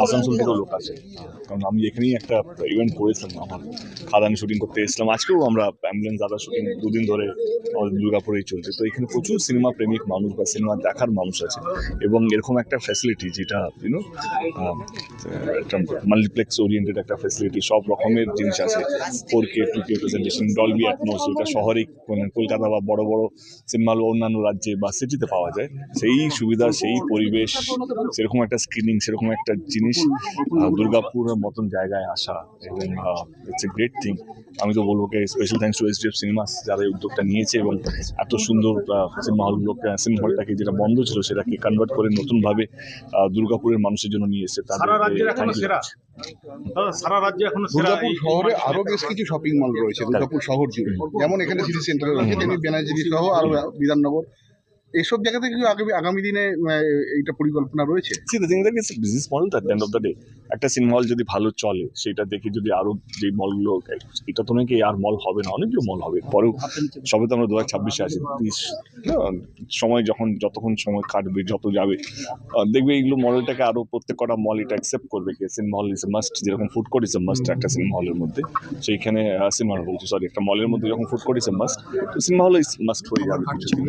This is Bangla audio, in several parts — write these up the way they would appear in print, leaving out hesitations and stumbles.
আসানসোল থেকেও লোক আছে, কারণ আমি এখানেই একটা ইভেন্ট করেছিলাম, আমার খাদানে শুটিং করতে এসেছিলাম। আজকেও আমরা অ্যাম্বুলেন্স দাদা শুটিং দুদিন ধরে আমাদের দুর্গাপুরেই চলছে। তো এখানে প্রচুর সিনেমা প্রেমিক মানুষ বা সিনেমা দেখার মানুষ আছে, এবং এরকম একটা ফ্যাসিলিটি যেটা একটা মাল্টিপ্লেক্স ওরিয়েন্টেড একটা ফ্যাসিলিটি, সব রকমের জিনিস আছে, 4K 2K presentation, Dolby atoms, যেটা শহরে মানে কলকাতা বা বড় বড় সিনেমা হল অন্যান্য রাজ্যে বা সিটিতে পাওয়া যায়, সেই সুবিধা, সেই পরিবেশ, সেরকম একটা স্ক্রিনিং, সেরকম একটা জিনিস দুর্গাপুরের মতন জায়গায় আসা, এবং ইটস এ গ্রেট থিং। আমি তো বলবো special thanks to SDF cinemas, যারা এই উদ্যোগটা নিয়েছে এবং এত সুন্দর সিনেমা হলটাকে যেটা বন্ধ ছিল সেটাকে কনভার্ট করে নতুনভাবে দুর্গাপুরের মানুষের জন্য নিয়ে এসেছে। সারা রাজ্যে এখন দুর্গাপুর শহরে আরো বেশ কিছু শপিং মল রয়েছে দুর্গাপুর শহর জুড়ে, যেমন এখানে সিটি সেন্টারে রয়েছে, তেমনি ব্যানার্জি সহ আরো বিধাননগর, এইসব জায়গাতে কি আগামী দিনে এইটা পরিকল্পনা রয়েছে? See, the thing is that it's a business model at the end of the day. একটা সিনেমা হল যদি ভালো চলে, সেটা দেখে যদি আরো যে মলগুলো, এটা তো নাকি আর মল হবে না, অনেকগুলো মল হবে পরেও। সবে তো আমরা 2026-এ আছি, সময় যতক্ষণ সময় কাটবে, যত যাবে, দেখবে এইগুলো মডেলটাকে আরো প্রত্যেক কটা মল এটা অ্যাকসেপ্ট করবে। Cinema hall is a must, যেরকম food court is a must একটা সিনেমা হলের মধ্যে, সেইখানে সিনেমা হল বলছি, সরি, একটা মলের মধ্যে যখন food court is a must, তো সিনেমা হল ইজ মাস্ট হয়ে যাবে।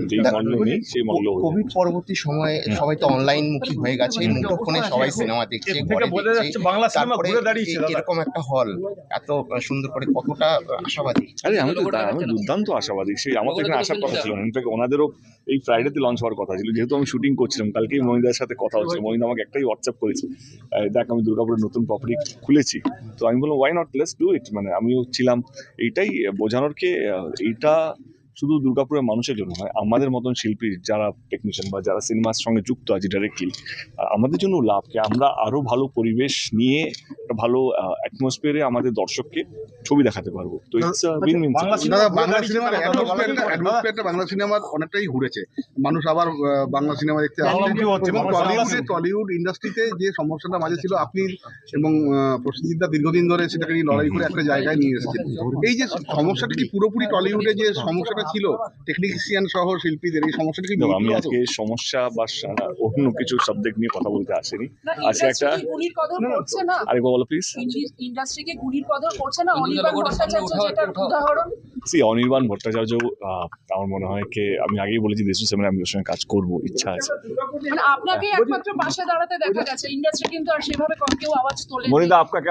যেই মলগুলো নেই সেই মলগুলো হয়ে কোভিড পরবর্তী সময়ে সবাই তো অনলাইন মুখী হয়ে গেছে, মুঠোফোনে সবাই সিনেমা দেখছে, ঘরে দেখছে। বাংলা সিনেমা ঘুরে দাঁড়িয়েছে এরকম একটা হল এত সুন্দর করে কতটা আশাবাদী? আরে আমি দুর্দান্ত আশাবাদী, সেই আমার তো এখানে আসার কথা ছিল না। ইনফ্যাক্ট ওনাদেরও এই ফ্রাইডেতে লঞ্চ হওয়ার কথা ছিল, যেহেতু আমি শুটিং করছিলাম। কালকেই মনিদার সাথে কথা হচ্ছিল, মনিদা আমাকে একটাই হোয়াটসঅ্যাপ করেছে, দেখ আমি দুর্গাপুরের নতুন প্রপার্টি খুলেছি। তো আমি বললাম why not, let's do it. মানে আমিও ছিলাম এইটাই বোঝানোরকে, এইটা শুধু দুর্গাপুরের মানুষের জন্য নয়, আমাদের মতন শিল্পী যারা টেকনিশিয়ান বা যারা সিনেমার সঙ্গে যুক্ত আছে ডাইরেক্টলি, আমাদের জন্য লাভকে আমরা আরো ভালো পরিবেশ নিয়ে একটা ভালো অ্যাটমসফিয়ারে আমাদের দর্শককে ছবি দেখাতে পারবো। তো ইটস বাংলা সিনেমার অনেকটাই ঘুরেছে মানুষ, আবার বাংলা সিনেমা দেখতে আসছে। টলিউড ইন্ডাস্ট্রিতে যে সমস্যাটা মাঝে ছিল, আপনি এবং প্রসেনজিৎ দা দীর্ঘদিন ধরে সেটাকে নিয়ে লড়াই করে একটা জায়গায় নিয়ে এসেছেন। এই যে সমস্যাটা কি পুরোপুরি টলিউডে যে সমস্যাটা ছিল টেকনিশিয়ান সহ শিল্পীদের, এই সমস্যাটা কি? আমি আজকে সমস্যা বা অন্য কিছু সাবজেক্ট নিয়ে কথা বলতে আসেনি। আজকে একটা আরে বলো প্লিজ। ইন্ডাস্ট্রিকে গুলির কদর করছে না অনির্বাণ ভট্টাচার্য, যেটার উদাহরণ। অনির্বাণ ভট্টাচার্য আমার মনে হয় আমি আগেই বলেছি দেশু সেভেনে আমি ওর সঙ্গে কাজ করবো, ইচ্ছা আছে। মানে আপনাকে একমাত্র পাশে দাঁড়াতে দেখা গেছে, ইন্ডাস্ট্রি কিন্তু আর সেভাবে কেউ আওয়াজ তোলে। মনিদা আপনাকে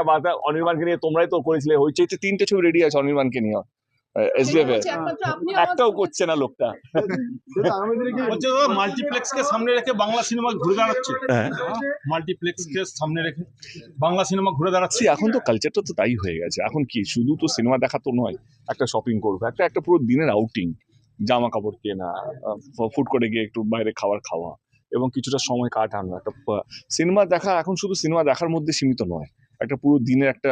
অনির্বাণকে নিয়ে তোমরাই তো করেছিলে, হয়েছে 3টে ছবি রেডি আছে অনির্বাণকে নিয়ে। SDF একটাও করছে না লোকটা। মাল্টিপ্লেক্সকে সামনে রেখে বাংলা সিনেমা ঘুরে দাঁড়াচ্ছে, মাল্টিপ্লেক্সকে সামনে রেখে বাংলা সিনেমা ঘুরে দাঁড়াচ্ছে। এখন তো কালচারটা তো তাই হয়ে গেছে। এখন কি শুধু তো সিনেমা দেখা তো নয়, একটা শপিং করবো, একটা পুরো দিনের আউটিং, জামা কাপড় কেনা, ফুড কোর্টে গিয়ে একটু বাইরে খাওয়া, এবং কিছুটা সময় কাটানো। একটা সিনেমা দেখা এখন শুধু সিনেমা দেখার মধ্যে সীমিত নয়, একটা পুরো দিনের একটা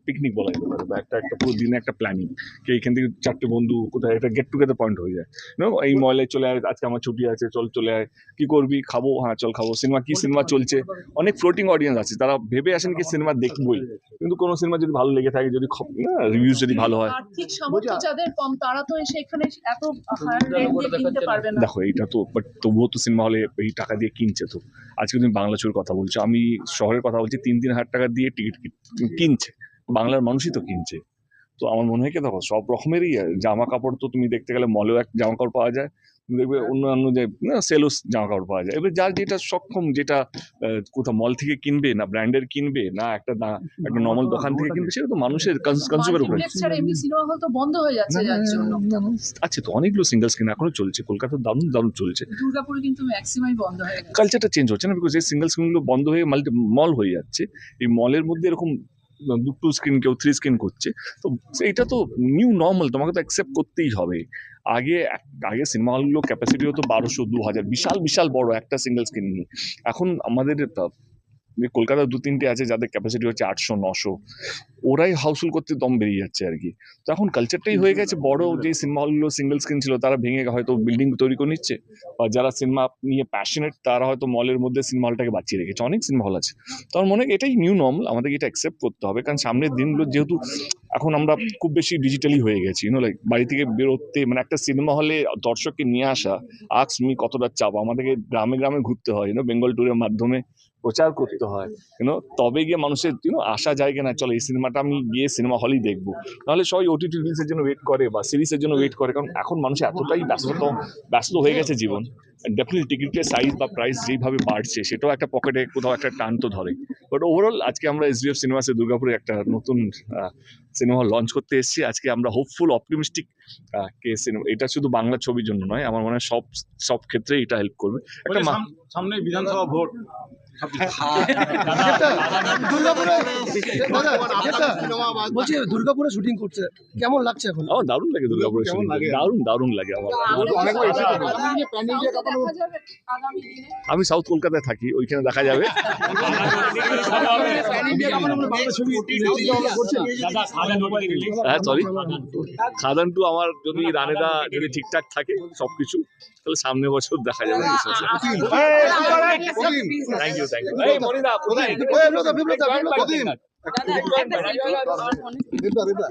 পিকনিক বলা যেতে পারে, বা একটা পুরো দিনের একটা প্ল্যানিং। এখান থেকে 4টে বন্ধু কোথায় একটা গেট টুগেদার পয়েন্ট হয়ে যায়, এই মলে চলে আয়, আজকে আমার ছুটি আছে, চলে আয়, কি করবি, খাবো, হ্যাঁ চল খাবো, সিনেমা চলছে। অনেক ফ্লোটিং অডিয়েন্স আছে, তারা ভেবে আসেন কি সিনেমা দেখবই, কিন্তু কোনো সিনেমা যদি ভালো লেগে থাকে, যদি রিভিউজ যদি ভালো হয়, আর্থিক সামর্থ্য যাদের কম তারা তো এসে এখানে এত হায়ার রেট দিয়ে কিনতে পারবে না। দেখো এইটা তো, বাট তবুও তো সিনেমা হলে এই টাকা দিয়ে কিনছে। তো আজকে তুমি বাংলা ছবির কথা বলছো, আমি শহরের কথা বলছি, 3,000 টাকা দিয়ে টিকিট কিনছে, বাংলার মানুষই তো কিনছে। তো আমার মনে হয় কি, দেখো সব রকমেরই জামা কাপড় তো তুমি দেখতে গেলে মলেও এক জামা কাপড় পাওয়া যায়, দেখবে অন্যান্য যে সেলস জামা কাপড় পাওয়া যায়। এবার যার যেটা সক্ষম, যেটা কোথাও মল থেকে কিনবে না ব্র্যান্ডের কিনবে না একটা নর্মাল দোকান থেকে কিনবে, সেটা তো মানুষের কনজিউমার উপরে। সিনেমা হল তো বন্ধ হয়ে যাচ্ছে যার জন্য। আছে তো অনেকগুলো সিঙ্গেল স্ক্রিন এখনো চলছে, কলকাতা দারুণ চলছে। দুর্গাপুরে কিন্তু ম্যাক্সিমাম বন্ধ হয়ে গেছে। কালচারটা চেঞ্জ হচ্ছে না, বিকজ এই সিঙ্গেল স্ক্রিনগুলো বন্ধ হয়ে মল হয়ে যাচ্ছে। এই মলের মধ্যে এরকম 2 স্ক্রিন, কেউ 3 স্ক্রিন করছে। তো এইটা তো নিউ নর্মাল, তোমাকে তো অ্যাকসেপ্ট করতেই হবে। আগে সিনেমা হলগুলো ক্যাপাসিটি হতো 1200, 2000, বিশাল বড় একটা সিঙ্গেল স্ক্রিন নিয়ে। এখন আমাদের কলকাতায় 2-3টে আছে যাদের ক্যাপাসিটি হচ্ছে 800, 900, ওরাই হাউসফুল করতে দম বেরিয়ে যাচ্ছে আর কি। তো এখন কালচারটাই হয়ে গেছে, বড় যে সিনেমা হলগুলো সিঙ্গেল স্ক্রিন ছিল তারা ভেঙে হয়তো বিল্ডিং তৈরি করে নিচ্ছে, বা যারা সিনেমা নিয়ে প্যাশনেট তারা হয়তো মলের মধ্যে সিনেমা হলটাকে বাঁচিয়ে রেখেছে। অনেক সিনেমা হল আছে, তো আমার মনে হয় এটাই নিউ নর্মাল, আমাদেরকে এটা অ্যাকসেপ্ট করতে হবে। কারণ সামনের দিনগুলো যেহেতু এখন আমরা খুব বেশি ডিজিটালি হয়ে গেছি, লাইক বাড়ি থেকে বেরোতে, মানে একটা সিনেমা হলে দর্শককে নিয়ে আসা আক্স মি কতটা চাপ, আমাদেরকে গ্রামে ঘুরতে হয়, বেঙ্গল ট্যুরের মাধ্যমে প্রচার করতে হয় তবে গিয়ে মানুষের আসা যায় না, চলো এই সিনেমাটা আমি গিয়ে সিনেমা হলেই দেখবো। নাহলে সবাই ওটিটি রিলিজের জন্য ওয়েট করে বা সিরিজের জন্য ওয়েট করে, কারণ এখন মানুষ এতটাই ব্যস্ত হয়ে গেছে জীবন। ডেফিনেটলি টিকিটের সাইজ বা প্রাইস যেইভাবে বাড়ছে সেটাও একটা পকেটে কোথাও একটা টান তো ধরে। বাট ওভারঅল আজকে আমরা SBF সিনেমাসে দুর্গাপুরে একটা নতুন সিনেমা লঞ্চ করতে এসেছি। আজকে আমরা হোপফুল অপটিমিস্টিক কে সিনেমা, এটা শুধু বাংলা ছবির জন্য নয়, আমার মনে হয় সব ক্ষেত্রে এটা হেল্প করবে। একটা সামনে বিধানসভা ভোট, বলছি দুর্গাপুরে শুটিং করছে, কেমন লাগছে এখন? আমার দারুণ লাগে দুর্গাপুরে, দারুণ লাগে আমার। আমি সাউথ কলকাতায় থাকি, ওইখানে দেখা যাবে। হ্যাঁ সরি, খাদান 2 আমার যদি রানেদা যদি ঠিকঠাক থাকে সবকিছু, তাহলে সামনে বছর দেখা যাবে। Thank you. এই মনিদা, বিপ্লব দা,